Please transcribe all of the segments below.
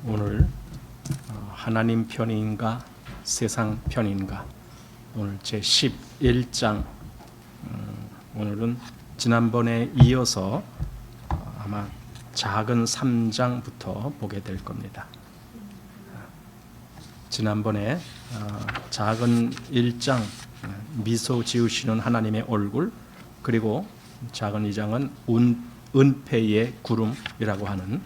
오늘 하나님 편인가 세상 편인가, 오늘 제 11장. 오늘은 지난번에 이어서 아마 작은 3장부터 보게 될 겁니다. 지난번에 작은 1장 미소 지으시는 하나님의 얼굴, 그리고 작은 2장은 은폐의 구름이라고 하는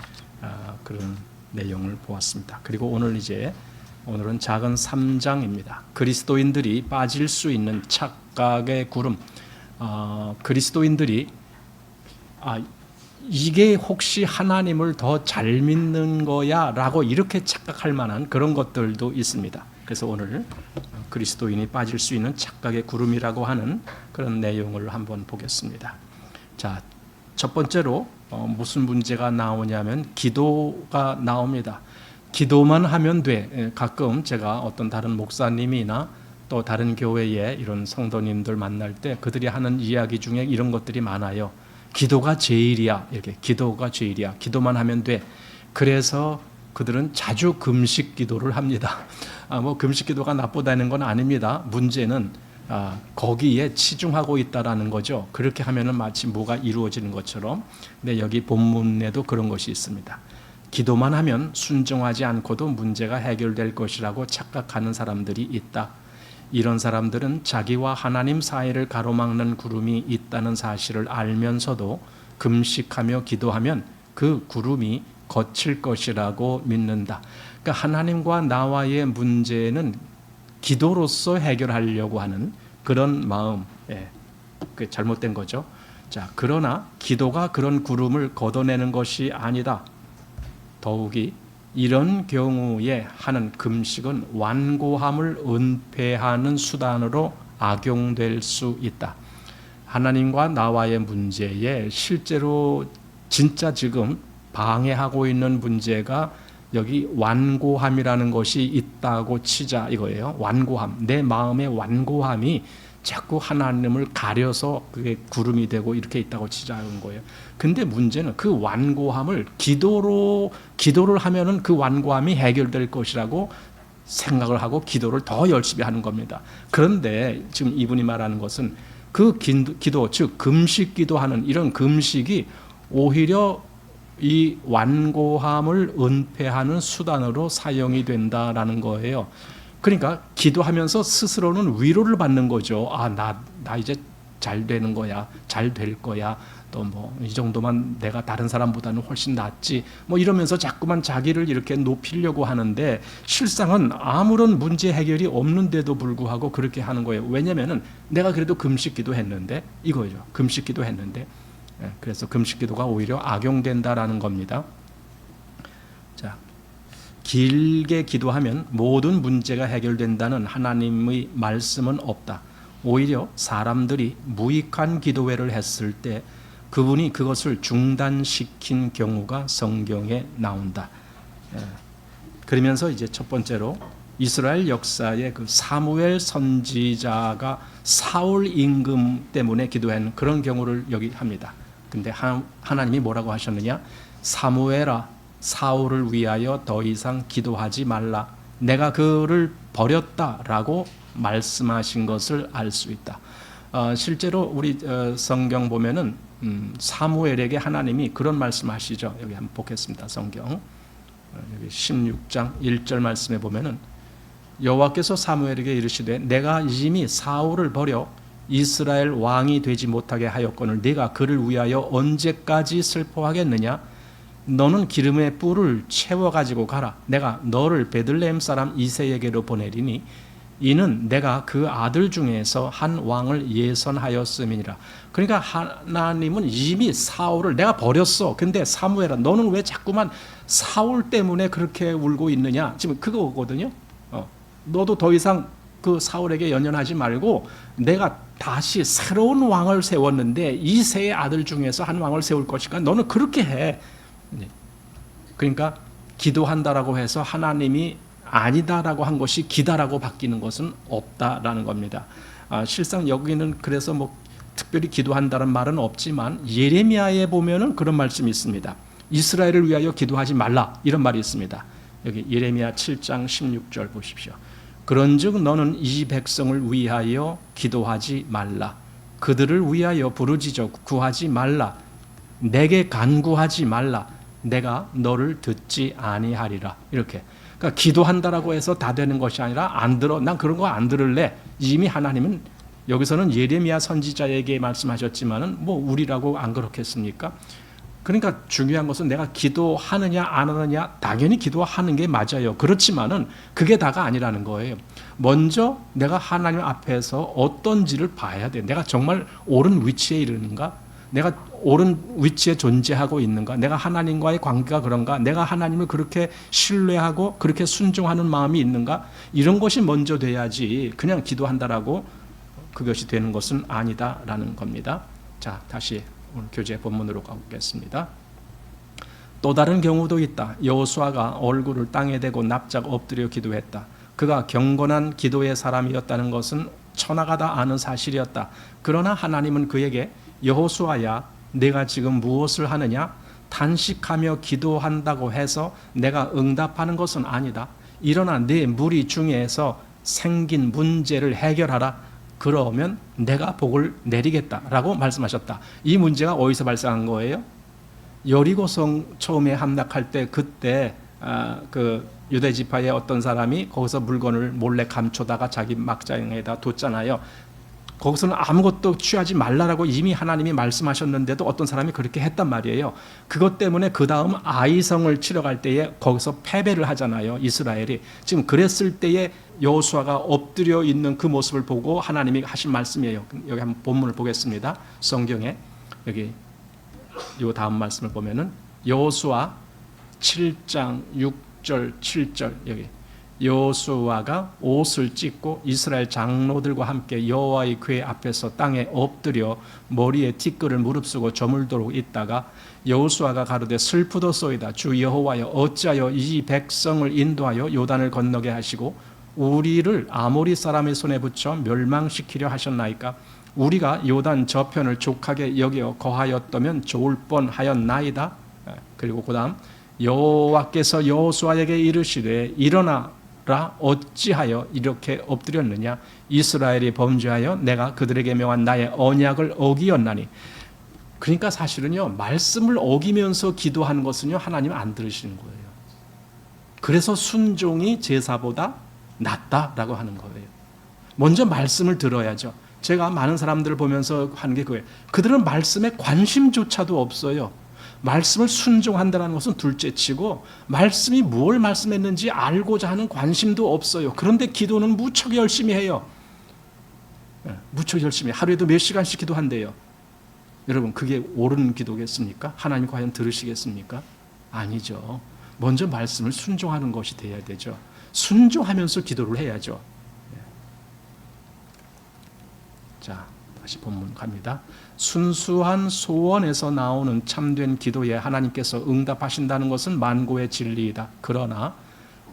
그런 내용을 보았습니다. 그리고 오늘은 작은 3장입니다. 그리스도인들이 빠질 수 있는 착각의 구름. 그리스도인들이 이게 혹시 하나님을 더 잘 믿는 거야 라고 이렇게 착각할 만한 그런 것들도 있습니다. 그래서 오늘 그리스도인이 빠질 수 있는 착각의 구름이라고 하는 그런 내용을 한번 보겠습니다. 자, 첫 번째로 무슨 문제가 나오냐면 기도가 나옵니다. 기도만 하면 돼. 가끔 제가 어떤 다른 목사님이나 또 다른 교회에 이런 성도님들 만날 때 그들이 하는 이야기 중에 이런 것들이 많아요. 기도가 제일이야. 이렇게 기도가 제일이야. 기도만 하면 돼. 그래서 그들은 자주 금식 기도를 합니다. 금식 기도가 나쁘다는 건 아닙니다. 문제는 거기에 치중하고 있다라는 거죠. 그렇게 하면은 마치 뭐가 이루어지는 것처럼. 근데 여기 본문에도 그런 것이 있습니다. 기도만 하면 순종하지 않고도 문제가 해결될 것이라고 착각하는 사람들이 있다. 이런 사람들은 자기와 하나님 사이를 가로막는 구름이 있다는 사실을 알면서도 금식하며 기도하면 그 구름이 거칠 것이라고 믿는다. 그러니까 하나님과 나와의 문제는 기도로서 해결하려고 하는 그런 마음, 그 잘못된 거죠. 자, 그러나 기도가 그런 구름을 걷어내는 것이 아니다. 더욱이 이런 경우에 하는 금식은 완고함을 은폐하는 수단으로 악용될 수 있다. 하나님과 나와의 문제에 실제로 진짜 지금 방해하고 있는 문제가 여기 완고함이라는 것이 있다고 치자 이거예요. 완고함, 내 마음의 완고함이 자꾸 하나님을 가려서 그게 구름이 되고 이렇게 있다고 치자는 거예요. 근데 문제는 그 완고함을 기도를 하면은 그 완고함이 해결될 것이라고 생각을 하고 기도를 더 열심히 하는 겁니다. 그런데 지금 이분이 말하는 것은 그 기도, 즉 금식 기도하는 이런 금식이 오히려 이 완고함을 은폐하는 수단으로 사용이 된다라는 거예요. 그러니까 기도하면서 스스로는 위로를 받는 거죠. 나 이제 잘 되는 거야, 잘 될 거야, 또 이 정도만 내가 다른 사람보다는 훨씬 낫지, 이러면서 자꾸만 자기를 이렇게 높이려고 하는데 실상은 아무런 문제 해결이 없는데도 불구하고 그렇게 하는 거예요. 왜냐면은 내가 그래도 금식 기도했는데 이거죠. 금식 기도했는데. 그래서 금식 기도가 오히려 악용된다라는 겁니다. 자, 길게 기도하면 모든 문제가 해결된다는 하나님의 말씀은 없다. 오히려 사람들이 무익한 기도회를 했을 때 그분이 그것을 중단시킨 경우가 성경에 나온다. 그러면서 이제 첫 번째로 이스라엘 역사의 그 사무엘 선지자가 사울 임금 때문에 기도한 그런 경우를 여기 합니다. 근데 하나님이 뭐라고 하셨느냐? 사무엘아, 사울을 위하여 더 이상 기도하지 말라. 내가 그를 버렸다라고 말씀하신 것을 알 수 있다. 실제로 우리 성경 보면은 사무엘에게 하나님이 그런 말씀하시죠. 여기 한번 보겠습니다. 성경 여기 16장 1절 말씀에 보면은 여호와께서 사무엘에게 이르시되 내가 이미 사울을 버려 이스라엘 왕이 되지 못하게 하였거늘 네가 그를 위하여 언제까지 슬퍼하겠느냐? 너는 기름의 뿔을 채워가지고 가라. 내가 너를 베들레헴 사람 이새에게로 보내리니 이는 내가 그 아들 중에서 한 왕을 예선하였음이니라. 그러니까 하나님은 이미 사울을 내가 버렸어. 근데 사무엘아, 너는 왜 자꾸만 사울 때문에 그렇게 울고 있느냐? 지금 그거거든요. 너도 더 이상 그 사울에게 연연하지 말고 내가 다시 새로운 왕을 세웠는데 이새의 아들 중에서 한 왕을 세울 것이니까 너는 그렇게 해. 그러니까 기도한다라고 해서 하나님이 아니다라고 한 것이 기다라고 바뀌는 것은 없다라는 겁니다. 실상 여기는 그래서 특별히 기도한다는 말은 없지만 예레미야에 보면은 그런 말씀이 있습니다. 이스라엘을 위하여 기도하지 말라 이런 말이 있습니다. 여기 예레미야 7장 16절 보십시오. 그런즉 너는 이 백성을 위하여 기도하지 말라. 그들을 위하여 부르짖어 구하지 말라. 내게 간구하지 말라. 내가 너를 듣지 아니하리라. 이렇게. 그러니까 기도한다라고 해서 다 되는 것이 아니라 안 들어. 난 그런 거 안 들을래. 이미 하나님은 여기서는 예레미야 선지자에게 말씀하셨지만은 뭐 우리라고 안 그렇겠습니까? 그러니까 중요한 것은 내가 기도하느냐 안 하느냐, 당연히 기도하는 게 맞아요. 그렇지만은 그게 다가 아니라는 거예요. 먼저 내가 하나님 앞에서 어떤지를 봐야 돼. 내가 정말 옳은 위치에 이르는가? 내가 옳은 위치에 존재하고 있는가? 내가 하나님과의 관계가 그런가? 내가 하나님을 그렇게 신뢰하고 그렇게 순종하는 마음이 있는가? 이런 것이 먼저 돼야지 그냥 기도한다라고 그것이 되는 것은 아니다라는 겁니다. 자, 다시 오늘 교재 본문으로 가보겠습니다. 또 다른 경우도 있다. 여호수아가 얼굴을 땅에 대고 납작 엎드려 기도했다. 그가 경건한 기도의 사람이었다는 것은 천하가 다 아는 사실이었다. 그러나 하나님은 그에게 여호수아야, 내가 지금 무엇을 하느냐? 단식하며 기도한다고 해서 내가 응답하는 것은 아니다. 일어나 네 무리 중에서 생긴 문제를 해결하라. 그러면 내가 복을 내리겠다라고 말씀하셨다. 이 문제가 어디서 발생한 거예요? 여리고성 처음에 함락할 때 그때 그 유대 지파의 어떤 사람이 거기서 물건을 몰래 감춰다가 자기 막장에다 뒀잖아요. 거기서는 아무것도 취하지 말라라고 이미 하나님이 말씀하셨는데도 어떤 사람이 그렇게 했단 말이에요. 그것 때문에 그 다음 아이성을 치러 갈 때에 거기서 패배를 하잖아요. 이스라엘이. 지금 그랬을 때에 여호수아가 엎드려 있는 그 모습을 보고 하나님이 하신 말씀이에요. 여기 한번 본문을 보겠습니다. 성경에 여기 이 다음 말씀을 보면은 여호수아 7장 6절 7절 여기 여호수아가 옷을 찢고 이스라엘 장로들과 함께 여호와의 궤 앞에서 땅에 엎드려 머리에 티끌을 무릅쓰고 저물도록 있다가 여호수아가 가로되 슬프도소이다. 주 여호와여, 어찌하여 이 백성을 인도하여 요단을 건너게 하시고 우리를 아모리 사람의 손에 붙여 멸망시키려 하셨나이까? 우리가 요단 저편을 족하게 여겨 거하였다면 좋을 뻔하였나이다. 그리고 그 다음 여호와께서 여호수아에게 이르시되 일어나라, 어찌하여 이렇게 엎드렸느냐? 이스라엘이 범죄하여 내가 그들에게 명한 나의 언약을 어기었나니. 그러니까 사실은요, 말씀을 어기면서 기도하는 것은요, 하나님 안 들으시는 거예요. 그래서 순종이 제사보다 낫다라고 하는 거예요. 먼저 말씀을 들어야죠. 제가 많은 사람들을 보면서 하는 게 그거예요. 그들은 말씀에 관심조차도 없어요. 말씀을 순종한다는 것은 둘째치고 말씀이 뭘 말씀했는지 알고자 하는 관심도 없어요. 그런데 기도는 무척 열심히 해요. 무척 열심히 하루에도 몇 시간씩 기도한대요. 여러분, 그게 옳은 기도겠습니까? 하나님 과연 들으시겠습니까? 아니죠. 먼저 말씀을 순종하는 것이 돼야 되죠. 순종하면서 기도를 해야죠. 자, 다시 본문 갑니다. 순수한 소원에서 나오는 참된 기도에 하나님께서 응답하신다는 것은 만고의 진리이다. 그러나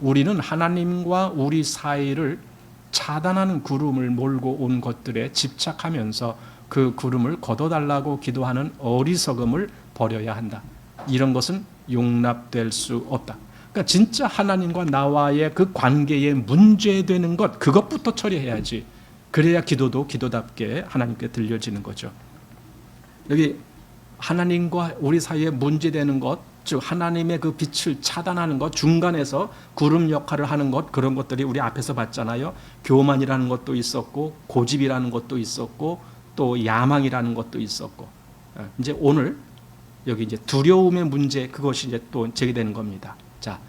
우리는 하나님과 우리 사이를 차단하는 구름을 몰고 온 것들에 집착하면서 그 구름을 걷어달라고 기도하는 어리석음을 버려야 한다. 이런 것은 용납될 수 없다. 그러니까 진짜 하나님과 나와의 그 관계에 문제되는 것, 그것부터 처리해야지. 그래야 기도도 기도답게 하나님께 들려지는 거죠. 여기 하나님과 우리 사이에 문제되는 것, 즉 하나님의 그 빛을 차단하는 것, 중간에서 구름 역할을 하는 것, 그런 것들이 우리 앞에서 봤잖아요. 교만이라는 것도 있었고, 고집이라는 것도 있었고, 또 야망이라는 것도 있었고, 이제 오늘 여기 이제 두려움의 문제, 그것이 이제 또 제기되는 겁니다. 자,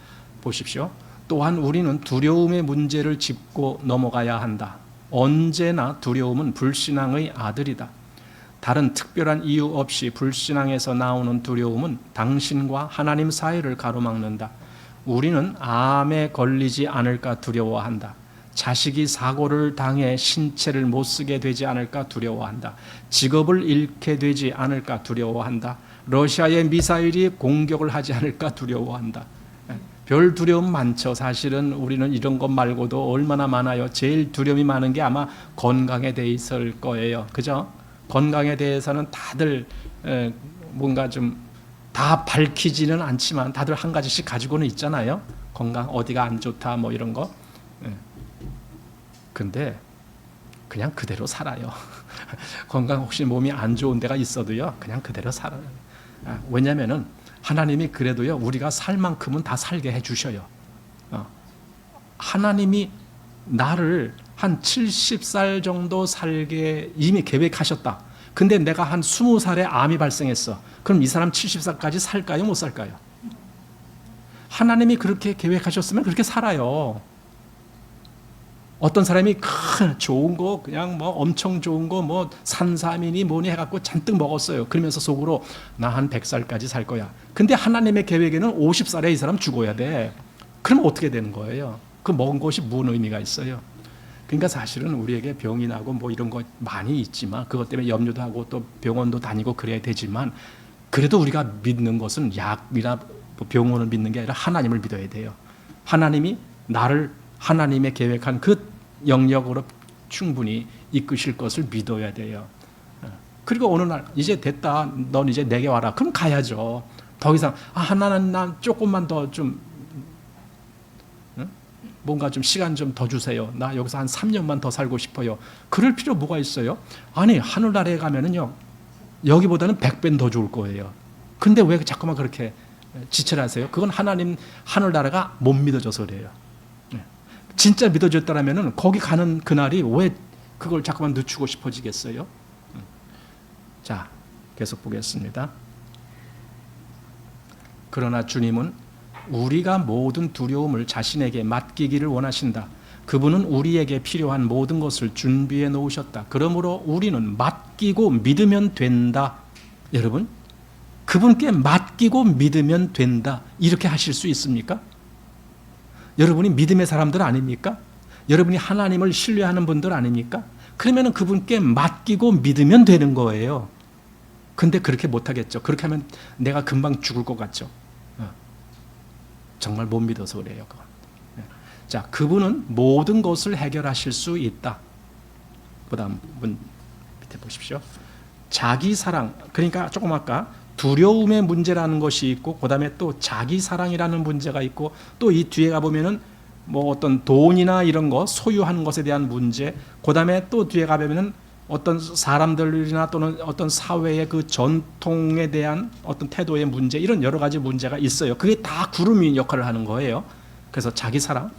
보십시오. 또한 우리는 두려움의 문제를 짚고 넘어가야 한다. 언제나 두려움은 불신앙의 아들이다. 다른 특별한 이유 없이 불신앙에서 나오는 두려움은 당신과 하나님 사이를 가로막는다. 우리는 암에 걸리지 않을까 두려워한다. 자식이 사고를 당해 신체를 못 쓰게 되지 않을까 두려워한다. 직업을 잃게 되지 않을까 두려워한다. 러시아의 미사일이 공격을 하지 않을까 두려워한다. 별 두려움 많죠. 사실은 우리는 이런 것 말고도 얼마나 많아요. 제일 두려움이 많은 게 아마 건강에 대해 있을 거예요. 그죠? 건강에 대해서는 다들 뭔가 좀 다 밝히지는 않지만 다들 한 가지씩 가지고는 있잖아요. 건강 어디가 안 좋다 뭐 이런 거. 근데 그냥 그대로 살아요. 건강 혹시 몸이 안 좋은 데가 있어도요, 그냥 그대로 살아요. 왜냐면은 하나님이 그래도요, 우리가 살 만큼은 다 살게 해주셔요. 하나님이 나를 한 70살 정도 살게 이미 계획하셨다. 근데 내가 한 20살에 암이 발생했어. 그럼 이 사람 70살까지 살까요? 못 살까요? 하나님이 그렇게 계획하셨으면 그렇게 살아요. 어떤 사람이 큰 좋은 거 그냥 뭐 엄청 좋은 거 뭐 산삼이니 뭐니 해갖고 잔뜩 먹었어요. 그러면서 속으로 나 한 100살까지 살 거야. 근데 하나님의 계획에는 50살에 이 사람 죽어야 돼. 그럼 어떻게 되는 거예요? 그 먹은 것이 무슨 의미가 있어요? 그러니까 사실은 우리에게 병이 나고 뭐 이런 거 많이 있지만 그것 때문에 염려도 하고 또 병원도 다니고 그래야 되지만 그래도 우리가 믿는 것은 약이나 병원을 믿는 게 아니라 하나님을 믿어야 돼요. 하나님이 나를 하나님의 계획한 그 영역으로 충분히 이끄실 것을 믿어야 돼요. 그리고 어느 날 이제 됐다. 넌 이제 내게 와라. 그럼 가야죠. 더 이상 하나님 난 조금만 더 좀 뭔가 좀 시간 좀 더 주세요. 나 여기서 한 3년만 더 살고 싶어요. 그럴 필요 뭐가 있어요? 아니 하늘나라에 가면은요 여기보다는 100배는 더 좋을 거예요. 근데 왜 자꾸만 그렇게 지체하세요? 그건 하나님 하늘나라가 못 믿어져서 그래요. 진짜 믿어졌다라면은 거기 가는 그날이 왜 그걸 자꾸만 늦추고 싶어지겠어요? 자, 계속 보겠습니다. 그러나 주님은 우리가 모든 두려움을 자신에게 맡기기를 원하신다. 그분은 우리에게 필요한 모든 것을 준비해 놓으셨다. 그러므로 우리는 맡기고 믿으면 된다. 여러분, 그분께 맡기고 믿으면 된다. 이렇게 하실 수 있습니까? 여러분이 믿음의 사람들 아닙니까? 여러분이 하나님을 신뢰하는 분들 아닙니까? 그러면 그분께 맡기고 믿으면 되는 거예요. 근데 그렇게 못하겠죠. 그렇게 하면 내가 금방 죽을 것 같죠. 정말 못 믿어서 그래요. 그건. 자, 그분은 모든 것을 해결하실 수 있다. 그다음 밑에 보십시오. 자기 사랑, 그러니까 조금 아까 두려움의 문제라는 것이 있고, 그 다음에 또 자기 사랑이라는 문제가 있고, 또 이 뒤에 가보면은 뭐 어떤 돈이나 이런 거, 소유하는 것에 대한 문제, 그 다음에 또 뒤에 가보면은 어떤 사람들이나 또는 어떤 사회의 그 전통에 대한 어떤 태도의 문제, 이런 여러 가지 문제가 있어요. 그게 다 구름이 역할을 하는 거예요. 그래서 자기 사랑,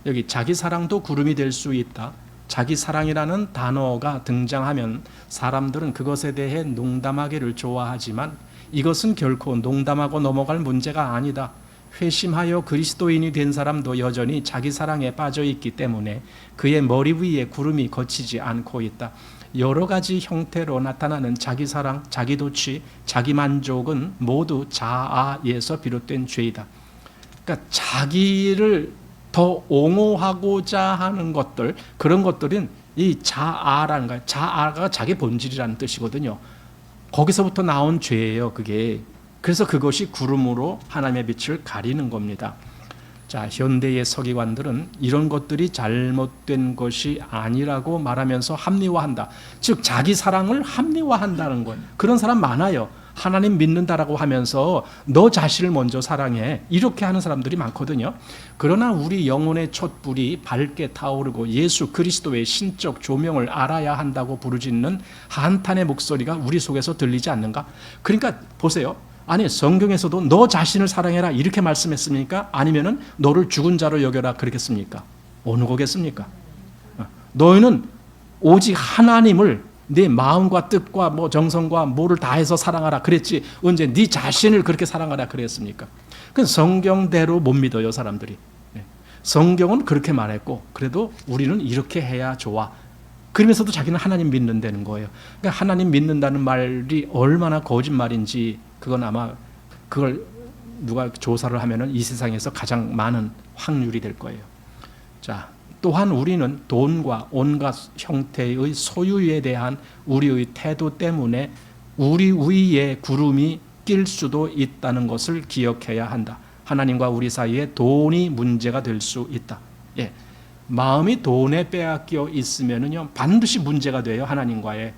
여기 자기 사랑도 구름이 될 수 있다. 자기 사랑이라는 단어가 등장하면 사람들은 그것에 대해 농담하기를 좋아하지만 이것은 결코 농담하고 넘어갈 문제가 아니다. 회심하여 그리스도인이 된 사람도 여전히 자기 사랑에 빠져 있기 때문에 그의 머리 위에 구름이 거치지 않고 있다. 여러 가지 형태로 나타나는 자기 사랑, 자기 도취, 자기 만족은 모두 자아에서 비롯된 죄이다. 그러니까 자기를 더 옹호하고자 하는 것들, 그런 것들은 이 자아라는 거예요. 자아가 자기 본질이라는 뜻이거든요. 거기서부터 나온 죄예요, 그게. 그래서 그것이 구름으로 하나님의 빛을 가리는 겁니다. 자, 현대의 서기관들은 이런 것들이 잘못된 것이 아니라고 말하면서 합리화한다. 즉 자기 사랑을 합리화한다는 거예요. 그런 사람 많아요. 하나님 믿는다라고 하면서 너 자신을 먼저 사랑해, 이렇게 하는 사람들이 많거든요. 그러나 우리 영혼의 촛불이 밝게 타오르고 예수 그리스도의 신적 조명을 알아야 한다고 부르짖는 한탄의 목소리가 우리 속에서 들리지 않는가? 그러니까 보세요. 아니 성경에서도 너 자신을 사랑해라 이렇게 말씀했습니까? 아니면은 너를 죽은 자로 여겨라 그러겠습니까? 어느 거겠습니까? 너희는 오직 하나님을 네 마음과 뜻과 뭐 정성과 뭐를 다해서 사랑하라 그랬지 언제 네 자신을 그렇게 사랑하라 그랬습니까? 그 성경대로 못 믿어요 사람들이. 성경은 그렇게 말했고 그래도 우리는 이렇게 해야 좋아. 그러면서도 자기는 하나님 믿는다는 거예요. 그러니까 하나님 믿는다는 말이 얼마나 거짓말인지 그건 아마 그걸 누가 조사를 하면은 이 세상에서 가장 많은 확률이 될 거예요. 자, 또한 우리는 돈과 온갖 형태의 소유에 대한 우리의 태도 때문에 우리 위에 구름이 낄 수도 있다는 것을 기억해야 한다. 하나님과 우리 사이에 돈이 문제가 될 수 있다. 마음이 돈에 빼앗겨 있으면은요 반드시 문제가 돼요. 하나님과의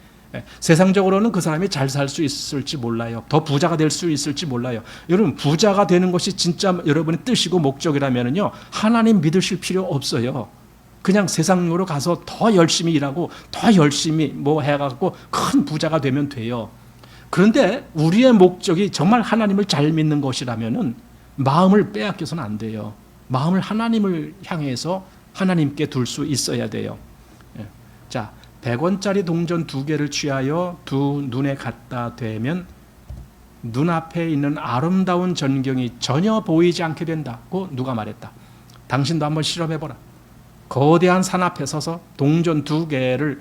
세상적으로는 그 사람이 잘 살 수 있을지 몰라요. 더 부자가 될 수 있을지 몰라요. 여러분, 부자가 되는 것이 진짜 여러분의 뜻이고 목적이라면요, 하나님 믿으실 필요 없어요. 그냥 세상으로 가서 더 열심히 일하고 더 열심히 뭐 해갖고 큰 부자가 되면 돼요. 그런데 우리의 목적이 정말 하나님을 잘 믿는 것이라면은 마음을 빼앗겨서는 안 돼요. 마음을 하나님을 향해서 하나님께 둘 수 있어야 돼요. 자, 100원짜리 동전 2개를 취하여 두 눈에 갖다 대면 눈앞에 있는 아름다운 전경이 전혀 보이지 않게 된다고 누가 말했다. 당신도 한번 실험해보라. 거대한 산 앞에 서서 동전 2개를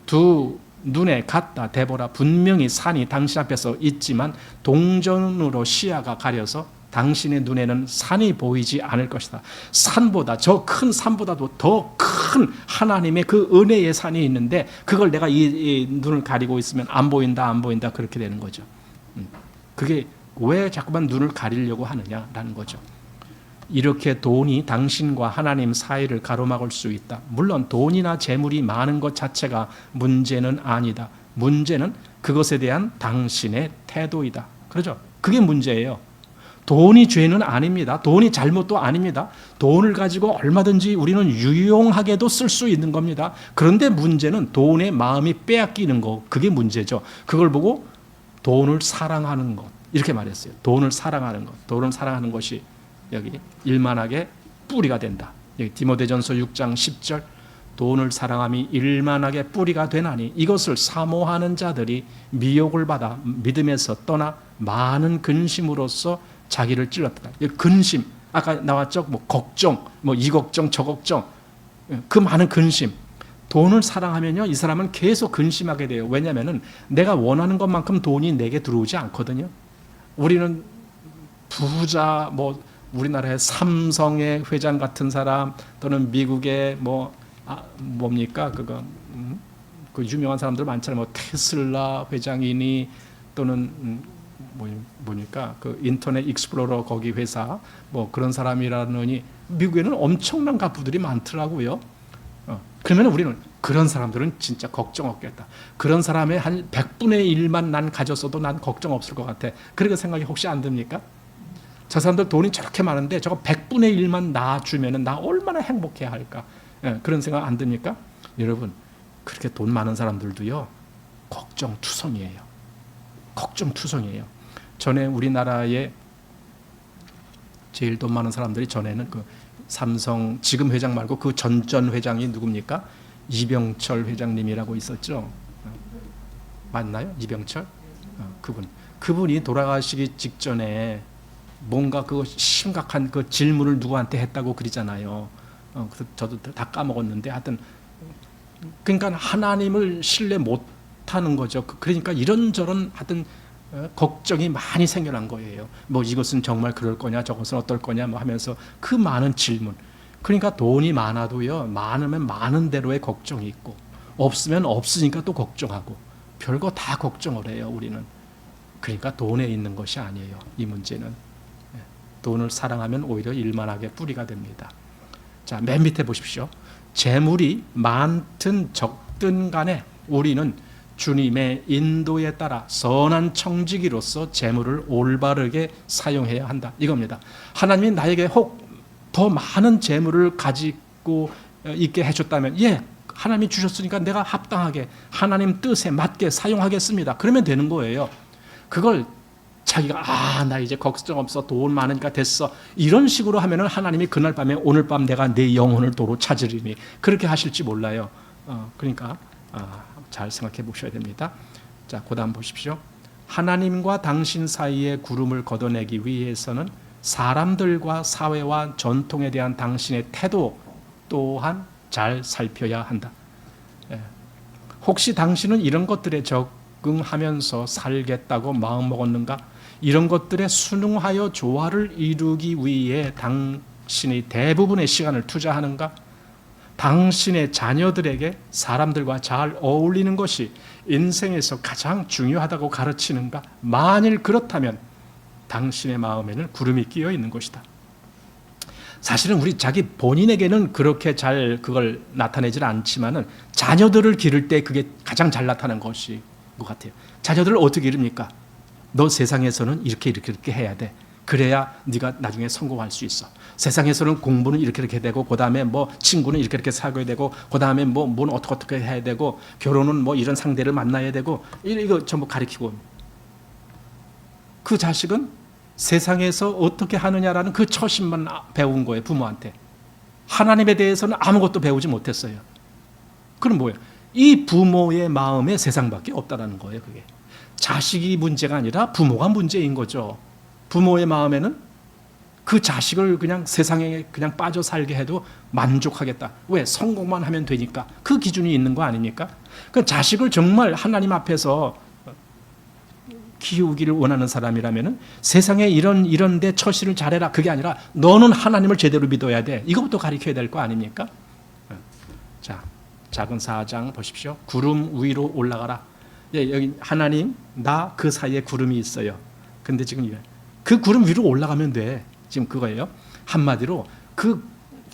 두 눈에 갖다 대보라. 분명히 산이 당신 앞에서 있지만 동전으로 시야가 가려서 당신의 눈에는 산이 보이지 않을 것이다. 산보다, 저 큰 산보다도 더 큰 하나님의 그 은혜의 산이 있는데 그걸 내가 이 눈을 가리고 있으면 안 보인다 그렇게 되는 거죠. 그게 왜 자꾸만 눈을 가리려고 하느냐라는 거죠. 이렇게 돈이 당신과 하나님 사이를 가로막을 수 있다. 물론 돈이나 재물이 많은 것 자체가 문제는 아니다. 문제는 그것에 대한 당신의 태도이다. 그렇죠? 그게 문제예요. 돈이 죄는 아닙니다. 돈이 잘못도 아닙니다. 돈을 가지고 얼마든지 우리는 유용하게도 쓸 수 있는 겁니다. 그런데 문제는 돈의 마음이 빼앗기는 거, 그게 문제죠. 그걸 보고 돈을 사랑하는 것, 이렇게 말했어요. 돈을 사랑하는 것, 돈을 사랑하는 것이 여기 일만하게 뿌리가 된다. 여기 디모데전서 6장 10절, 돈을 사랑함이 일만하게 뿌리가 되나니 이것을 사모하는 자들이 미혹을 받아 믿음에서 떠나 많은 근심으로써 자기를 찔렀다. 근심, 아까 나왔죠? 뭐 걱정, 뭐 이 걱정 저 걱정, 그 많은 근심. 돈을 사랑하면요, 이 사람은 계속 근심하게 돼요. 왜냐하면은 내가 원하는 것만큼 돈이 내게 들어오지 않거든요. 우리는 부자, 뭐 우리나라의 삼성의 회장 같은 사람, 또는 미국의 뭡니까 그거 그 유명한 사람들 많잖아요. 뭐 테슬라 회장이니 또는 뭐니까 그 인터넷 익스플로러 거기 회사 뭐 그런 사람이라느니 미국에는 엄청난 가부들이 많더라고요. 그러면 우리는 그런 사람들은 진짜 걱정 없겠다. 그런 사람의 한 100분의 1만 난 가졌어도 난 걱정 없을 것 같아. 그렇게 생각이 혹시 안 듭니까? 저 사람들 돈이 저렇게 많은데 저거 100분의 1만 나 주면은 나 얼마나 행복해야 할까? 그런 생각 안 듭니까? 여러분, 그렇게 돈 많은 사람들도요, 걱정투성이에요. 걱정투성이에요. 전에 우리나라에 제일 돈 많은 사람들이 전에는 그 삼성 지금 회장 말고 그 전 회장이 누굽니까? 이병철 회장님이라고 있었죠. 맞나요? 이병철? 그분이 돌아가시기 직전에 뭔가 그 심각한 그 질문을 누구한테 했다고 그러잖아요. 그래서 저도 다 까먹었는데 하여튼 그러니까 하나님을 신뢰 못하는 거죠. 그러니까 이런저런 하여튼 걱정이 많이 생겨난 거예요. 뭐 이것은 정말 그럴 거냐, 저것은 어떨 거냐 뭐 하면서 그 많은 질문. 그러니까 돈이 많아도요, 많으면 많은 대로의 걱정이 있고 없으면 없으니까 또 걱정하고 별거 다 걱정을 해요, 우리는. 그러니까 돈에 있는 것이 아니에요, 이 문제는. 돈을 사랑하면 오히려 일만하게 뿌리가 됩니다. 자, 맨 밑에 보십시오. 재물이 많든 적든 간에 우리는 주님의 인도에 따라 선한 청지기로서 재물을 올바르게 사용해야 한다. 이겁니다. 하나님이 나에게 혹 더 많은 재물을 가지고 있게 해줬다면, 예, 하나님이 주셨으니까 내가 합당하게 하나님 뜻에 맞게 사용하겠습니다. 그러면 되는 거예요. 그걸 자기가 나 이제 걱정 없어, 돈 많으니까 됐어, 이런 식으로 하면은 하나님이 그날 밤에 오늘 밤 내가 내 영혼을 도로 찾으리니 그렇게 하실지 몰라요. 그러니까 잘 생각해 보셔야 됩니다. 자, 그다음 보십시오. 하나님과 당신 사이의 구름을 걷어내기 위해서는 사람들과 사회와 전통에 대한 당신의 태도 또한 잘 살펴야 한다. 혹시 당신은 이런 것들에 적응하면서 살겠다고 마음먹었는가? 이런 것들에 순응하여 조화를 이루기 위해 당신이 대부분의 시간을 투자하는가? 당신의 자녀들에게 사람들과 잘 어울리는 것이 인생에서 가장 중요하다고 가르치는가? 만일 그렇다면 당신의 마음에는 구름이 끼어 있는 것이다. 사실은 우리 자기 본인에게는 그렇게 잘 그걸 나타내질 않지만은 자녀들을 기를 때 그게 가장 잘 나타나는 것인 것 같아요. 자녀들을 어떻게 기릅니까? 너 세상에서는 이렇게 해야 돼. 그래야 네가 나중에 성공할 수 있어. 세상에서는 공부는 이렇게 되고, 그 다음에 뭐 친구는 이렇게 사귀어야 되고, 그 다음에 뭐는 어떻게 해야 되고, 결혼은 뭐 이런 상대를 만나야 되고, 이거 전부 가르치고, 그 자식은 세상에서 어떻게 하느냐라는 그 처신만 배운 거예요, 부모한테. 하나님에 대해서는 아무것도 배우지 못했어요. 그럼 뭐예요? 이 부모의 마음에 세상밖에 없다라는 거예요, 그게. 자식이 문제가 아니라 부모가 문제인 거죠. 부모의 마음에는 그 자식을 그냥 세상에 그냥 빠져 살게 해도 만족하겠다. 왜? 성공만 하면 되니까. 그 기준이 있는 거 아닙니까? 그 자식을 정말 하나님 앞에서 키우기를 원하는 사람이라면은 세상에 이런 데 처신을 잘해라. 그게 아니라 너는 하나님을 제대로 믿어야 돼. 이것부터 가르쳐야 될 거 아닙니까? 자, 작은 4장 보십시오. 구름 위로 올라가라. 예, 여기 하나님, 나 그 사이에 구름이 있어요. 근데 지금 그 구름 위로 올라가면 돼. 지금 그거예요. 한마디로 그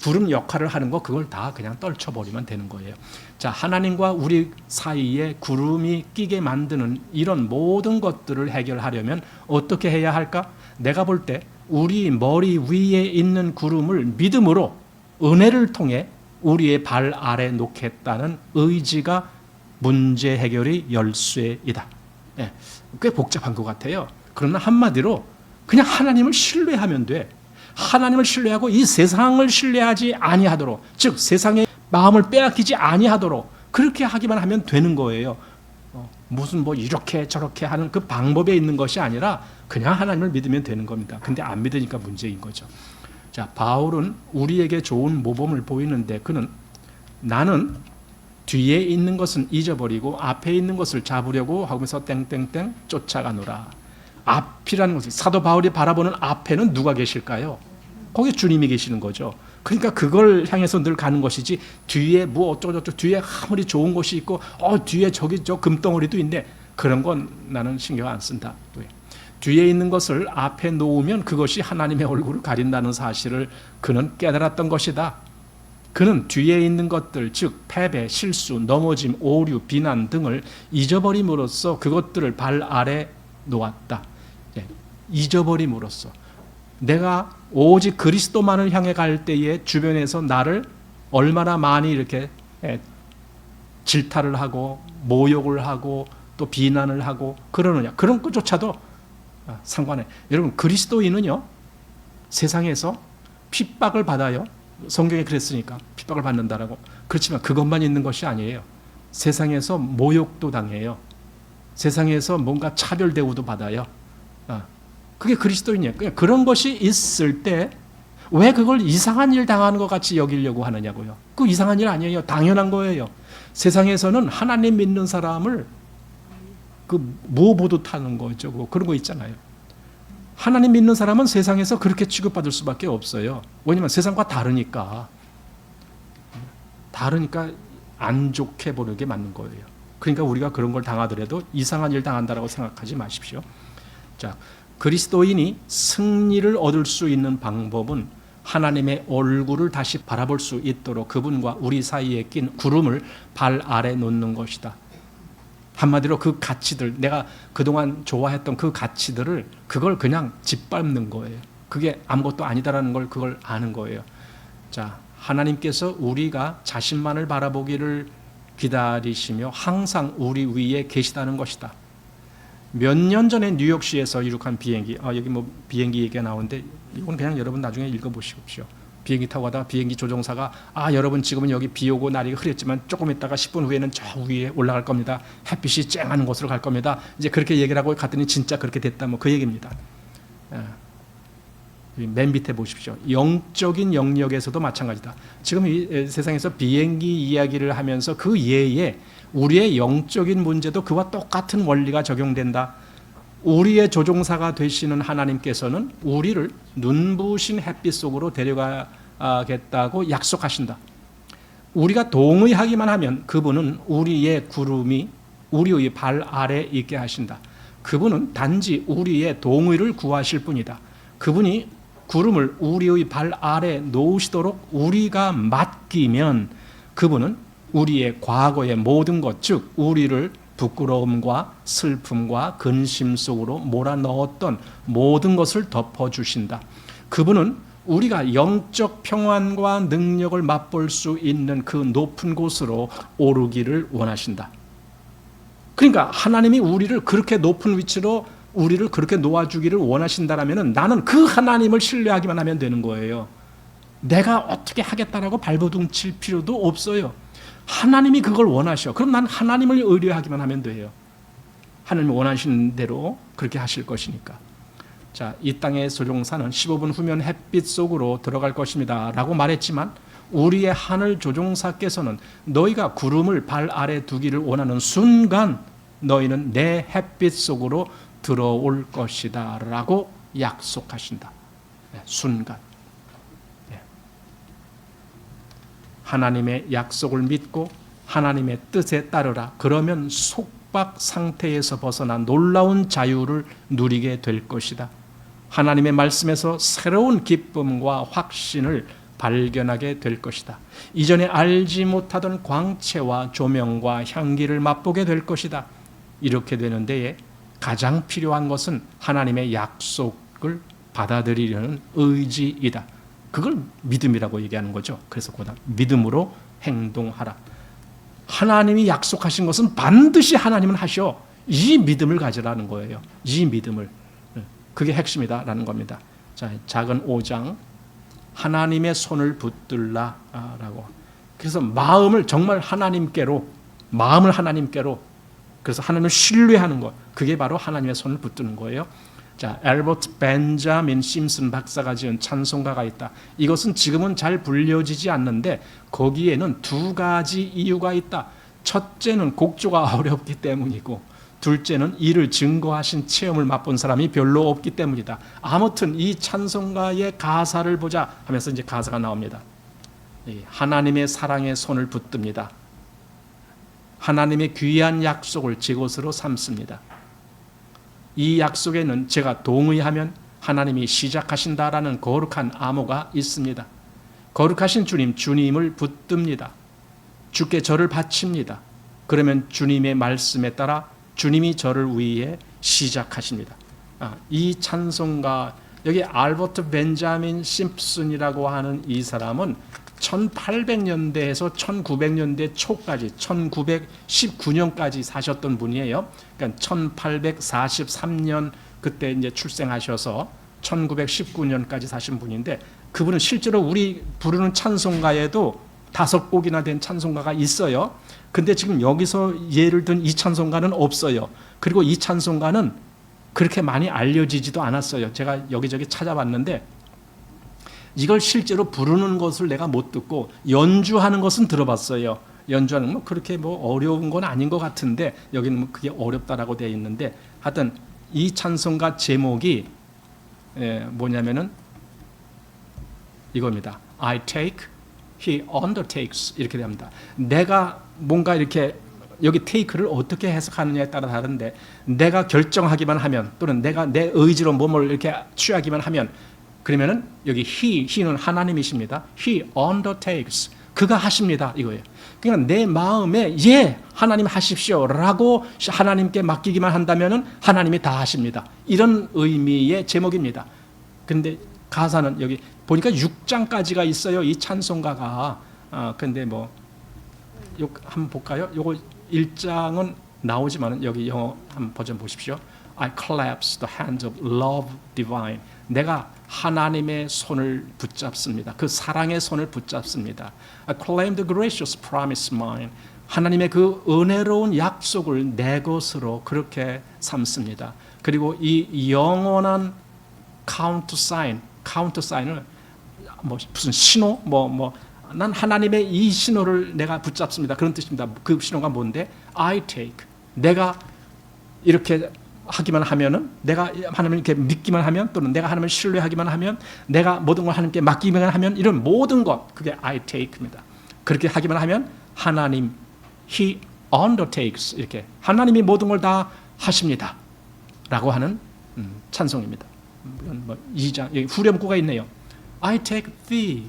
구름 역할을 하는 거 그걸 다 그냥 떨쳐버리면 되는 거예요. 자, 하나님과 우리 사이에 구름이 끼게 만드는 이런 모든 것들을 해결하려면 어떻게 해야 할까? 내가 볼 때 우리 머리 위에 있는 구름을 믿음으로 은혜를 통해 우리의 발 아래 놓겠다는 의지가 문제 해결의 열쇠이다. 예, 꽤 복잡한 것 같아요. 그러나 한마디로 그냥 하나님을 신뢰하면 돼. 하나님을 신뢰하고 이 세상을 신뢰하지 아니하도록, 즉 세상의 마음을 빼앗기지 아니하도록 그렇게 하기만 하면 되는 거예요. 무슨 뭐 이렇게 저렇게 하는 그 방법에 있는 것이 아니라 그냥 하나님을 믿으면 되는 겁니다. 근데 안 믿으니까 문제인 거죠. 자, 바울은 우리에게 좋은 모범을 보이는데 그는 나는 뒤에 있는 것은 잊어버리고 앞에 있는 것을 잡으려고 하면서 땡땡땡 쫓아가노라. 앞이라는 것이 사도 바울이 바라보는 앞에는 누가 계실까요? 거기 주님이 계시는 거죠. 그러니까 그걸 향해서 늘 가는 것이지 뒤에 뭐 어쩌고저쩌고 뒤에 아무리 좋은 것이 있고 뒤에 저기 저 금덩어리도 있는데 그런 건 나는 신경 안 쓴다. 뒤에 있는 것을 앞에 놓으면 그것이 하나님의 얼굴을 가린다는 사실을 그는 깨달았던 것이다. 그는 뒤에 있는 것들, 즉 패배, 실수, 넘어짐, 오류, 비난 등을 잊어버림으로써 그것들을 발 아래 놓았다. 잊어버림으로써 내가 오직 그리스도만을 향해 갈 때에 주변에서 나를 얼마나 많이 이렇게 질타를 하고 모욕을 하고 또 비난을 하고 그러느냐, 그런 것조차도 상관해. 여러분, 그리스도인은요 세상에서 핍박을 받아요. 성경에 그랬으니까 핍박을 받는다라고. 그렇지만 그것만 있는 것이 아니에요. 세상에서 모욕도 당해요. 세상에서 뭔가 차별 대우도 받아요. 그게 그리스도인이에요. 그런 것이 있을 때 왜 그걸 이상한 일 당하는 것 같이 여기려고 하느냐고요. 그 이상한 일 아니에요. 당연한 거예요. 세상에서는 하나님 믿는 사람을 그 무보듯 하는 거죠. 그런 거 있잖아요. 하나님 믿는 사람은 세상에서 그렇게 취급받을 수밖에 없어요. 왜냐하면 세상과 다르니까 안 좋게 보는 게 맞는 거예요. 그러니까 우리가 그런 걸 당하더라도 이상한 일 당한다라고 생각하지 마십시오. 자, 그리스도인이 승리를 얻을 수 있는 방법은 하나님의 얼굴을 다시 바라볼 수 있도록 그분과 우리 사이에 낀 구름을 발 아래 놓는 것이다. 한마디로 그 가치들, 내가 그동안 좋아했던 그 가치들을 그걸 그냥 짓밟는 거예요. 그게 아무것도 아니다라는 걸 그걸 아는 거예요. 자, 하나님께서 우리가 자신만을 바라보기를 기다리시며 항상 우리 위에 계시다는 것이다. 몇 년 전에 뉴욕시에서 이륙한 비행기, 여기 뭐 비행기 얘기가 나오는데 이건 그냥 여러분 나중에 읽어보십시오. 비행기 타고 가다가 비행기 조종사가 여러분 지금은 여기 비 오고 날이 흐렸지만 조금 있다가 10분 후에는 저 위에 올라갈 겁니다. 햇빛이 쨍하는 곳으로 갈 겁니다. 이제 그렇게 얘기를 하고 갔더니 진짜 그렇게 됐다. 뭐 그 얘기입니다. 맨 밑에 보십시오. 영적인 영역에서도 마찬가지다. 지금 이 세상에서 비행기 이야기를 하면서 그 예에 우리의 영적인 문제도 그와 똑같은 원리가 적용된다. 우리의 조종사가 되시는 하나님께서는 우리를 눈부신 햇빛 속으로 데려가겠다고 약속하신다. 우리가 동의하기만 하면 그분은 우리의 구름이 우리의 발 아래 있게 하신다. 그분은 단지 우리의 동의를 구하실 뿐이다. 그분이 구름을 우리의 발 아래 놓으시도록 우리가 맡기면 그분은 우리의 과거의 모든 것, 즉 우리를 부끄러움과 슬픔과 근심 속으로 몰아넣었던 모든 것을 덮어주신다. 그분은 우리가 영적 평안과 능력을 맛볼 수 있는 그 높은 곳으로 오르기를 원하신다. 그러니까 하나님이 우리를 그렇게 높은 위치로 우리를 그렇게 놓아주기를 원하신다라면 나는 그 하나님을 신뢰하기만 하면 되는 거예요. 내가 어떻게 하겠다라고 발버둥 칠 필요도 없어요. 하나님이 그걸 원하셔. 그럼 난 하나님을 의뢰하기만 하면 돼요. 하나님이 원하시는 대로 그렇게 하실 것이니까. 자, 이 땅의 조종사는 15분 후면 햇빛 속으로 들어갈 것입니다 라고 말했지만 우리의 하늘 조종사께서는 너희가 구름을 발 아래 두기를 원하는 순간 너희는 내 햇빛 속으로 들어올 것이다 라고 약속하신다. 순간. 하나님의 약속을 믿고 하나님의 뜻에 따르라. 그러면 속박 상태에서 벗어나 놀라운 자유를 누리게 될 것이다. 하나님의 말씀에서 새로운 기쁨과 확신을 발견하게 될 것이다. 이전에 알지 못하던 광채와 조명과 향기를 맛보게 될 것이다. 이렇게 되는 데에 가장 필요한 것은 하나님의 약속을 받아들이려는 의지이다. 그걸 믿음이라고 얘기하는 거죠. 그래서 믿음으로 행동하라. 하나님이 약속하신 것은 반드시 하나님은 하셔. 이 믿음을 가지라는 거예요. 이 믿음을. 그게 핵심이다라는 겁니다. 자, 작은 5장 하나님의 손을 붙들라라고. 그래서 마음을 정말 하나님께로, 마음을 하나님께로, 그래서 하나님을 신뢰하는 것, 그게 바로 하나님의 손을 붙드는 거예요. 자, 엘버트 벤자민 심슨 박사가 지은 찬송가가 있다. 이것은 지금은 잘 불려지지 않는데 거기에는 두 가지 이유가 있다. 첫째는 곡조가 어렵기 때문이고 둘째는 이를 증거하신 체험을 맛본 사람이 별로 없기 때문이다. 아무튼 이 찬송가의 가사를 보자 하면서 이제 가사가 나옵니다. 하나님의 사랑의 손을 붙듭니다. 하나님의 귀한 약속을 제 것으로 삼습니다. 이 약속에는 제가 동의하면 하나님이 시작하신다라는 거룩한 암호가 있습니다. 거룩하신 주님, 주님을 붙듭니다. 주께 저를 바칩니다. 그러면 주님의 말씀에 따라 주님이 저를 위해 시작하십니다. 이 찬송가, 여기 알버트 벤자민 심슨이라고 하는 이 사람은 1800년대에서 1900년대 초까지 1919년까지 사셨던 분이에요. 그러니까 1843년 그때 이제 출생하셔서 1919년까지 사신 분인데 그분은 실제로 우리 부르는 찬송가에도 5곡이나 된 찬송가가 있어요. 근데 지금 여기서 예를 든 이 찬송가는 없어요. 그리고 이 찬송가는 그렇게 많이 알려지지도 않았어요. 제가 여기저기 찾아봤는데 이걸 실제로 부르는 것을 내가 못 듣고 연주하는 것은 들어봤어요. 연주하는 거 그렇게 뭐 어려운 건 아닌 것 같은데 여기는 뭐 그게 어렵다라고 되어 있는데 하여튼 이 찬송가 제목이 뭐냐면은 이겁니다. I take, he undertakes 이렇게 됩니다. 내가 뭔가 이렇게 여기 take를 어떻게 해석하느냐에 따라 다른데 내가 결정하기만 하면 또는 내가 내 의지로 몸을 이렇게 취하기만 하면 그러면은 여기 he는 하나님이십니다. He undertakes. 그가 하십니다. 이거예요. 그러니까 내 마음에 하나님 하십시오라고 하나님께 맡기기만 한다면은 하나님이 다 하십니다. 이런 의미의 제목입니다. 근데 가사는 여기 보니까 6장까지가 있어요. 이 찬송가가. 근데 뭐 요 한번 볼까요? 요거 1장은 나오지만은 여기 영어 한번 버전 보십시오. I clasp the hands of love divine. 내가 하나님의 손을 붙잡습니다. 그 사랑의 손을 붙잡습니다. I claim the gracious promise mine. 하나님의 그 은혜로운 약속을 내 것으로 그렇게 삼습니다. 그리고 이 영원한 countersign을 뭐 무슨 신호 난 하나님의 이 신호를 내가 붙잡습니다. 그런 뜻입니다. 그 신호가 뭔데? I take. 내가 이렇게 하기만 하면은 내가 하나님을 이렇게 믿기만 하면 또는 내가 하나님을 신뢰하기만 하면 내가 모든 걸 하나님께 맡기만 하면 이런 모든 것 그게 I take입니다. 그렇게 하기만 하면 하나님 He undertakes 이렇게 하나님이 모든 걸 다 하십니다. 라고 하는 찬송입니다. 뭐 2장 여기 후렴구가 있네요. I take thee,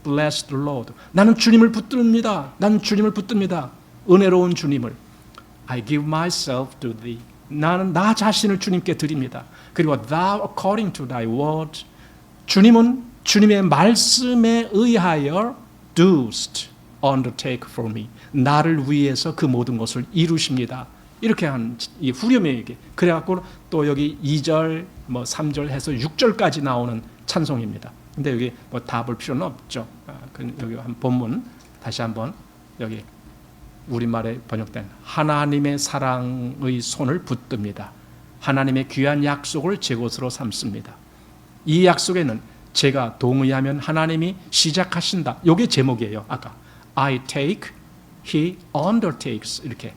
bless the Lord. 나는 주님을 붙듭니다. 나는 주님을 붙듭니다. 은혜로운 주님을. I give myself to thee. 나는 나 자신을 주님께 드립니다. 그리고 thou according to thy word. 주님은 주님의 말씀에 의하여 dost undertake for me. 나를 위해서 그 모든 것을 이루십니다. 이렇게 한 이 후렴의 얘기. 그래갖고 또 여기 2절, 뭐 3절 해서 6절까지 나오는 찬송입니다. 근데 여기 뭐 다 볼 필요는 없죠. 여기 한 본문 다시 한번 여기 우리말에 번역된 하나님의 사랑의 손을 붙듭니다. 하나님의 귀한 약속을 제 것으로 삼습니다. 이 약속에는 제가 동의하면 하나님이 시작하신다. 이게 제목이에요. 아까 I take, he undertakes 이렇게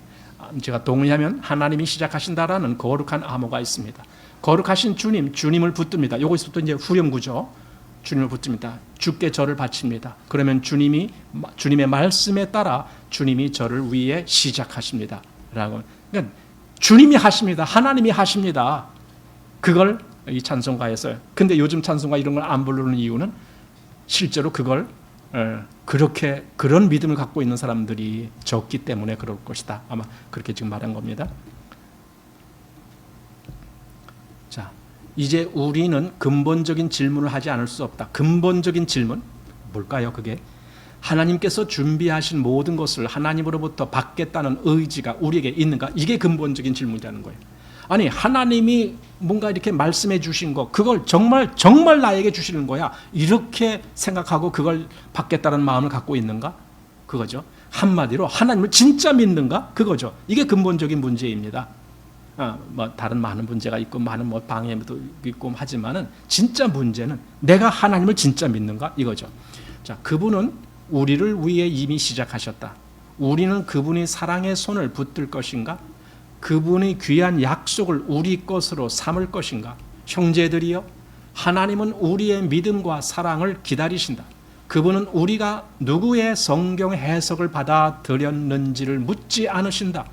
제가 동의하면 하나님이 시작하신다라는 거룩한 암호가 있습니다. 거룩하신 주님, 주님을 붙듭니다. 여기서부터 이제 후렴구죠. 주님을 붙듭니다. 주께 저를 바칩니다. 그러면 주님의 말씀에 따라 주님이 저를 위해 시작하십니다. 라고. 그러니까 주님이 하십니다. 하나님이 하십니다. 그걸 이 찬송가에서. 근데 요즘 찬송가 이런 걸 안 부르는 이유는 실제로 그걸 그렇게 그런 믿음을 갖고 있는 사람들이 적기 때문에 그럴 것이다. 아마 그렇게 지금 말한 겁니다. 자, 이제 우리는 근본적인 질문을 하지 않을 수 없다. 근본적인 질문 뭘까요? 그게 하나님께서 준비하신 모든 것을 하나님으로부터 받겠다는 의지가 우리에게 있는가? 이게 근본적인 질문이라는 거예요. 아니 하나님이 뭔가 이렇게 말씀해 주신 거 그걸 정말 나에게 주시는 거야 이렇게 생각하고 그걸 받겠다는 마음을 갖고 있는가? 그거죠. 한마디로 하나님을 진짜 믿는가? 그거죠. 이게 근본적인 문제입니다. 뭐 다른 많은 문제가 있고 많은 뭐 방해도 있고 하지만은 진짜 문제는 내가 하나님을 진짜 믿는가? 이거죠. 자, 그분은 우리를 위해 이미 시작하셨다. 우리는 그분이 사랑의 손을 붙들 것인가? 그분의 귀한 약속을 우리 것으로 삼을 것인가? 형제들이여, 하나님은 우리의 믿음과 사랑을 기다리신다. 그분은 우리가 누구의 성경 해석을 받아들였는지를 묻지 않으신다.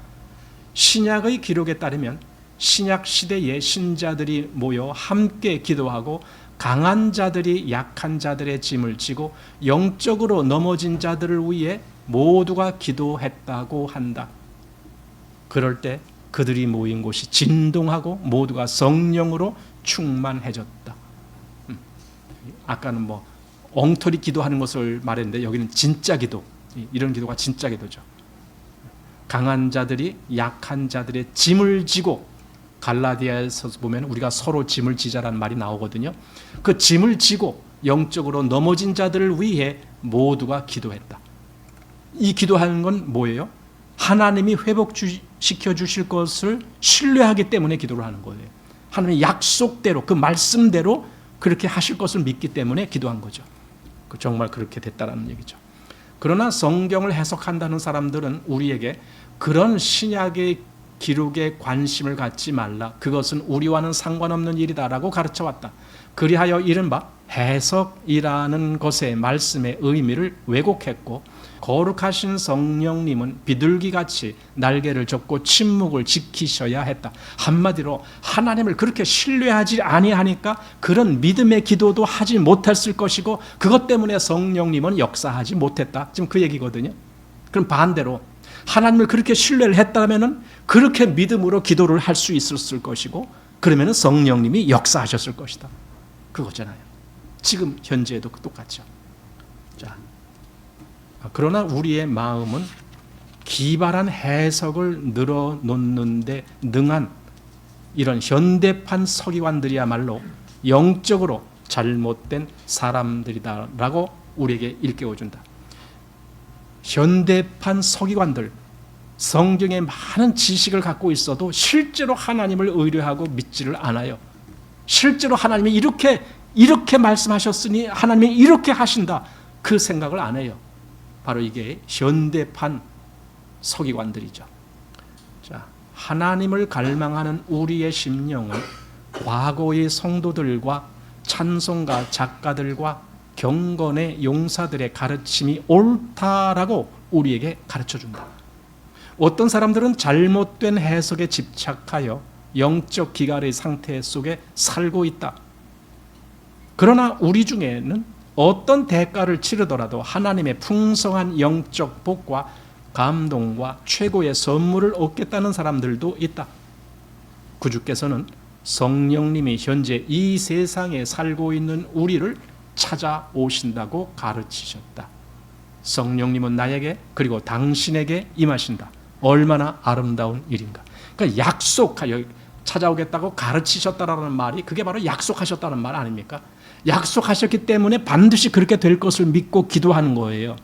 신약의 기록에 따르면 신약 시대의 신자들이 모여 함께 기도하고 강한 자들이 약한 자들의 짐을 지고 영적으로 넘어진 자들을 위해 모두가 기도했다고 한다. 그럴 때 그들이 모인 곳이 진동하고 모두가 성령으로 충만해졌다. 아까는 뭐 엉터리 기도하는 것을 말했는데 여기는 진짜 기도, 이런 기도가 진짜 기도죠. 강한 자들이 약한 자들의 짐을 지고, 갈라디아에서 보면 우리가 서로 짐을 지자라는 말이 나오거든요. 그 짐을 지고 영적으로 넘어진 자들을 위해 모두가 기도했다. 이 기도하는 건 뭐예요? 하나님이 회복시켜 주실 것을 신뢰하기 때문에 기도를 하는 거예요. 하나님의 약속대로 그 말씀대로 그렇게 하실 것을 믿기 때문에 기도한 거죠. 정말 그렇게 됐다라는 얘기죠. 그러나 성경을 해석한다는 사람들은 우리에게 그런 신약의 기록에 관심을 갖지 말라. 그것은 우리와는 상관없는 일이다라고 가르쳐왔다. 그리하여 이른바 해석이라는 것의 말씀의 의미를 왜곡했고, 거룩하신 성령님은 비둘기같이 날개를 접고 침묵을 지키셔야 했다. 한마디로 하나님을 그렇게 신뢰하지 아니하니까 그런 믿음의 기도도 하지 못했을 것이고, 그것 때문에 성령님은 역사하지 못했다. 지금 그 얘기거든요. 그럼 반대로 하나님을 그렇게 신뢰를 했다면 그렇게 믿음으로 기도를 할 수 있었을 것이고, 그러면 성령님이 역사하셨을 것이다. 그거잖아요. 지금 현재에도 똑같죠. 자, 그러나 우리의 마음은 기발한 해석을 늘어놓는데 능한 이런 현대판 서기관들이야말로 영적으로 잘못된 사람들이다라고 우리에게 일깨워준다. 현대판 서기관들, 성경에 많은 지식을 갖고 있어도 실제로 하나님을 의뢰하고 믿지를 않아요. 실제로 하나님이 이렇게 말씀하셨으니 하나님이 이렇게 하신다, 그 생각을 안 해요. 바로 이게 현대판 서기관들이죠. 자, 하나님을 갈망하는 우리의 심령은 과거의 성도들과 찬송가 작가들과 경건의 용사들의 가르침이 옳다라고 우리에게 가르쳐준다. 어떤 사람들은 잘못된 해석에 집착하여 영적 기갈의 상태 속에 살고 있다. 그러나 우리 중에는 어떤 대가를 치르더라도 하나님의 풍성한 영적 복과 감동과 최고의 선물을 얻겠다는 사람들도 있다. 구주께서는 성령님이 현재 이 세상에 살고 있는 우리를 찾아오신다고 가르치셨다. 성령님은 나에게 그리고 당신에게 임하신다. 얼마나 아름다운 일인가. 그러니까 약속하여 찾아오겠다고 가르치셨다라는 말이 그게 바로 약속하셨다는 말 아닙니까? 약속하셨기 때문에 반드시 그렇게 될 것을 믿고 기도하는 거예요.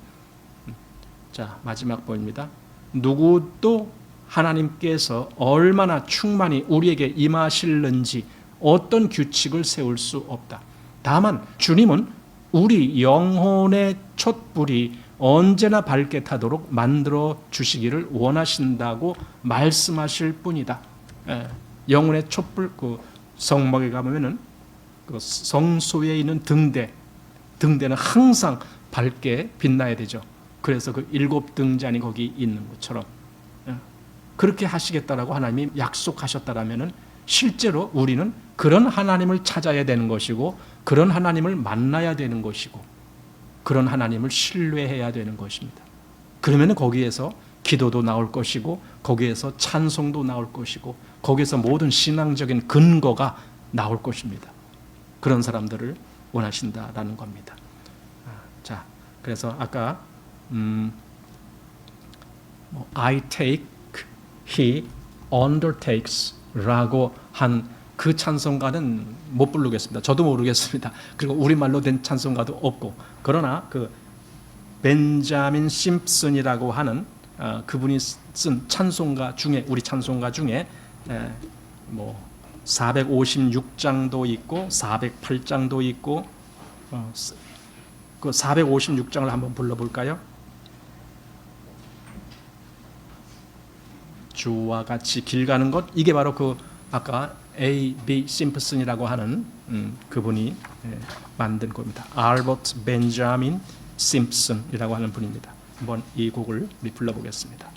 자, 마지막 보입니다. 누구도 하나님께서 얼마나 충만히 우리에게 임하실는지 어떤 규칙을 세울 수 없다. 다만 주님은 우리 영혼의 촛불이 언제나 밝게 타도록 만들어 주시기를 원하신다고 말씀하실 뿐이다. 영혼의 촛불, 그 성막에 가보면은 그 성소에 있는 등대는 항상 밝게 빛나야 되죠. 그래서 그 7등잔이 거기 있는 것처럼 그렇게 하시겠다라고 하나님이 약속하셨다라면은 실제로 우리는 그런 하나님을 찾아야 되는 것이고, 그런 하나님을 만나야 되는 것이고, 그런 하나님을 신뢰해야 되는 것입니다. 그러면은 거기에서 기도도 나올 것이고, 거기에서 찬송도 나올 것이고, 거기에서 모든 신앙적인 근거가 나올 것입니다. 그런 사람들을 원하신다라는 겁니다. 자, 그래서 아까 I take, he undertakes 라고 한 그 찬송가는 못 부르겠습니다. 저도 모르겠습니다. 그리고 우리말로 된 찬송가도 없고, 그러나 그 벤자민 심슨이라고 하는 그분이 쓴 찬송가 중에, 우리 찬송가 중에 456장도 있고 408장도 있고, 그 456장을 한번 불러볼까요? 주와 같이 길 가는 것, 이게 바로 그 아까 A.B. 심프슨이라고 하는 그분이 만든 곡입니다. 알버트 벤자민 심슨이라고 하는 분입니다. 한번 이 곡을 우리 불러보겠습니다.